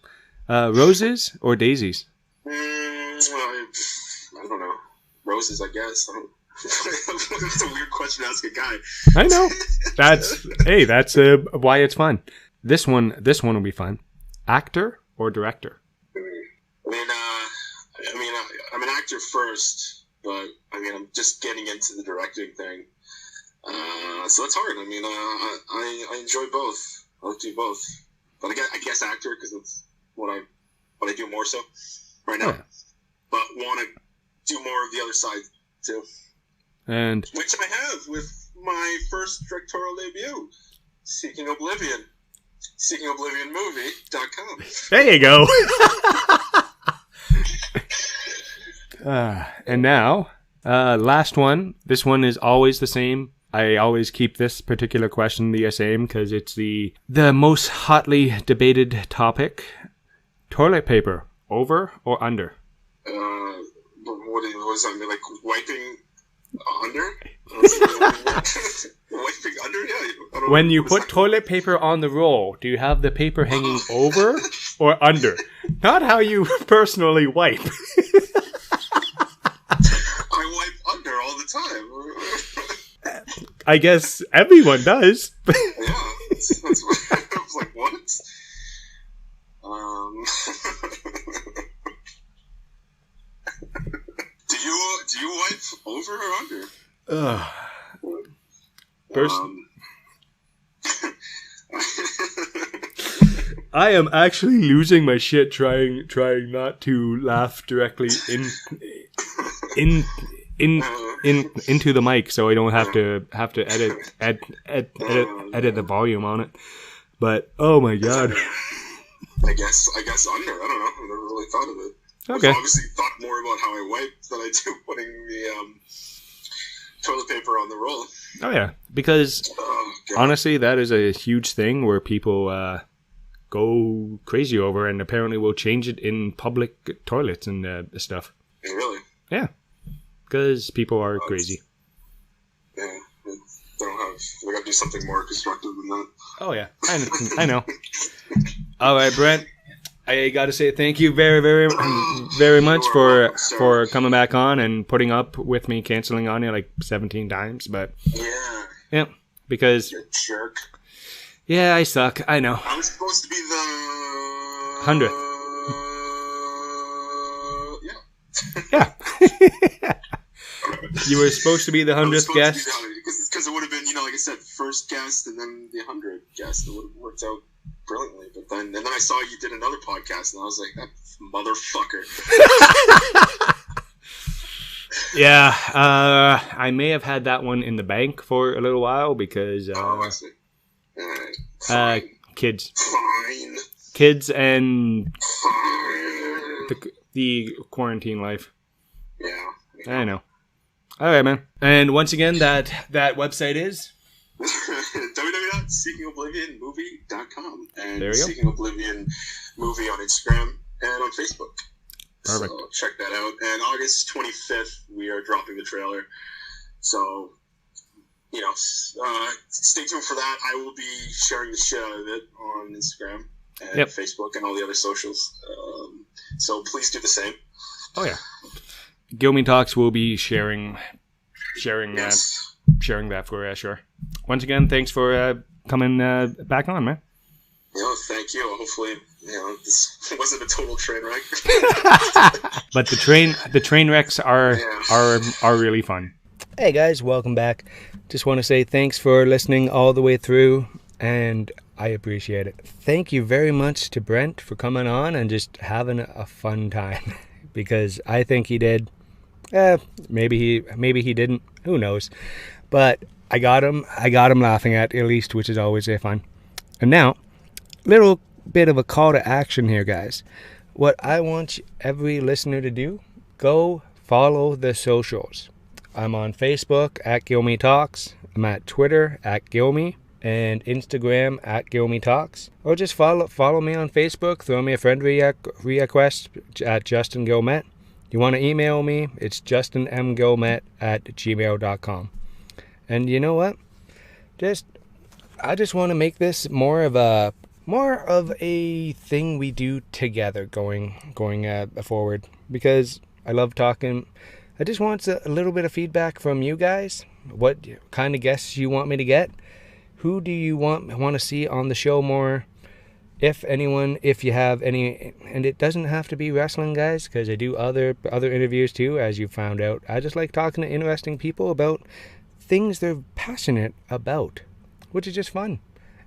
Roses or daisies? I don't know. Roses, I guess. That's a weird question to ask a guy. I know. That's why it's fun. This one will be fun. Actor or director? I'm an actor first, but I'm just getting into the directing thing. So it's hard. I enjoy both. I'll do both. But I guess actor because it's what I do more so right now. Yeah. But want to do more of the other side too. And which I have with my first directorial debut, Seeking Oblivion. SeekingOblivionMovie.com. There you go. And now, last one. This one is always the same. I always keep this particular question the same because it's the most hotly debated topic. Toilet paper, over or under? What does that mean? Like wiping? Under? Wiping under? Yeah. I don't When know. you What is put toilet paper on the roll, do you have the paper hanging over or under? Not how you personally wipe. I wipe under all the time. I guess everyone does. Yeah, that's what I was like. What? Do you wipe over or under? Ugh. First, I am actually losing my shit trying not to laugh directly into the mic, so I don't have to edit the volume on it. But oh my god. I guess under. I don't know. I've never really thought of it. Okay. I've obviously thought more about how I wipe than I do putting the toilet paper on the roll. Oh yeah, because honestly, that is a huge thing where people go crazy over, and apparently will change it in public toilets and stuff. Really? Yeah, because people are crazy. Yeah, they don't have. They got to do something more constructive than that. Oh yeah, I know. All right, Brent. I got to say thank you very, very, very much for coming back on and putting up with me canceling on you like 17 times. But yeah, because you jerk. Yeah, I suck. I know. I was supposed to be the 100th. Yeah. You were supposed to be the 100th guest. Because it would have been, like I said, first guest and then the 100th guest. It would have worked out brilliantly. But then I saw you did another podcast, and I was like, that motherfucker. Yeah, I may have had that one in the bank for a little while because I see. Fine. Kids. Fine. Kids and Fine. the quarantine life. Yeah. I know. All right, man. And once again, that website is www.seekingoblivionmovie.com and there you go. Seeking Oblivion Movie on Instagram and on Facebook. Perfect. So check that out. And August 25th, we are dropping the trailer. So, stay tuned for that. I will be sharing the shit out of it on Instagram and Facebook and all the other socials. So please do the same. Oh yeah. Guilmy Talks will be sharing that for sure. Once again, thanks for coming back on, man. Thank you. Hopefully, this wasn't a total train wreck. But the train wrecks are really fun. Hey guys, welcome back. Just want to say thanks for listening all the way through, and I appreciate it. Thank you very much to Brent for coming on and just having a fun time, because I think he did. Maybe he didn't. Who knows? But I got him laughing at least, which is always fun. And now, little bit of a call to action here, guys. What I want every listener to do, go follow the socials. I'm on Facebook at Guilmy Talks. I'm at Twitter at Guilmy and Instagram at Guilmy Talks. Or just follow me on Facebook. Throw me a friend request at Justin Gilmet. You want to email me? It's justinmgilmet@gmail.com. And you know what? I just want to make this more of a thing we do together going forward, because I love talking. I just want a little bit of feedback from you guys. What kind of guests you want me to get? Who do you want to see on the show more? If you have any, and it doesn't have to be wrestling, guys, because I do other interviews too, as you found out. I just like talking to interesting people about things they're passionate about, which is just fun.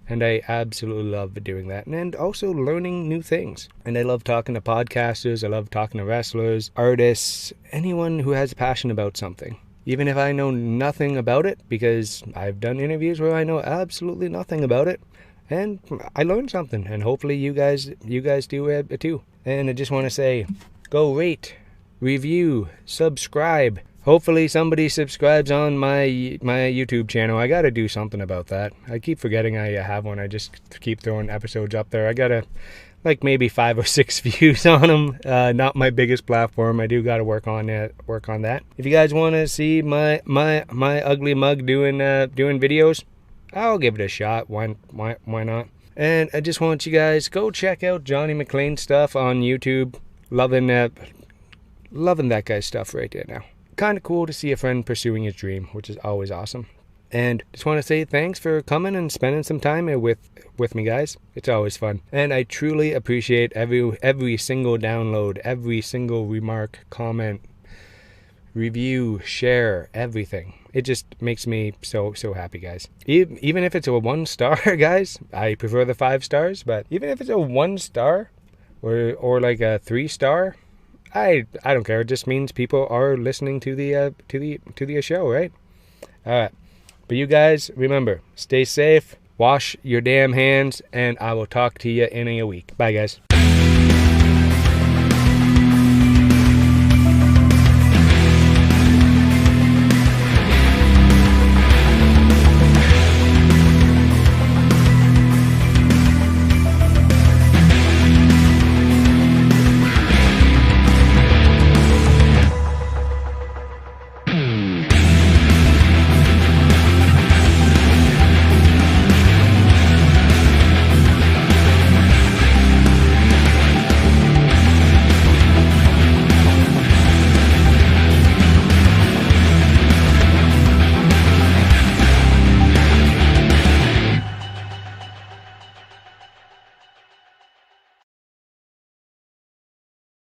And I absolutely love doing that, and also learning new things. And I love talking to podcasters, I love talking to wrestlers, artists, anyone who has a passion about something. Even if I know nothing about it, because I've done interviews where I know absolutely nothing about it, and I learned something, and hopefully you guys do it too. And I just want to say, go rate, review, subscribe. Hopefully somebody subscribes on my YouTube channel. I got to do something about that. I keep forgetting I have one. I just keep throwing episodes up there. I like maybe 5 or 6 views on them. Not my biggest platform. I do got to work on that. If you guys want to see my ugly mug doing videos, I'll give it a shot. Why not? And I just want you guys go check out Johnny McLean's stuff on YouTube. Loving that guy's stuff right there now. Kind of cool to see a friend pursuing his dream, which is always awesome. And just want to say thanks for coming and spending some time here with me, guys. It's always fun. And I truly appreciate every single download, every single remark, comment, review, share, everything. It just makes me so happy, guys. Even if it's a 1 star, guys, I prefer the 5 stars, but even if it's a 1 star or like a 3 star, I don't care. It just means people are listening to the show, right? All right. But you guys, remember, stay safe, wash your damn hands, and I will talk to you in a week. Bye, guys.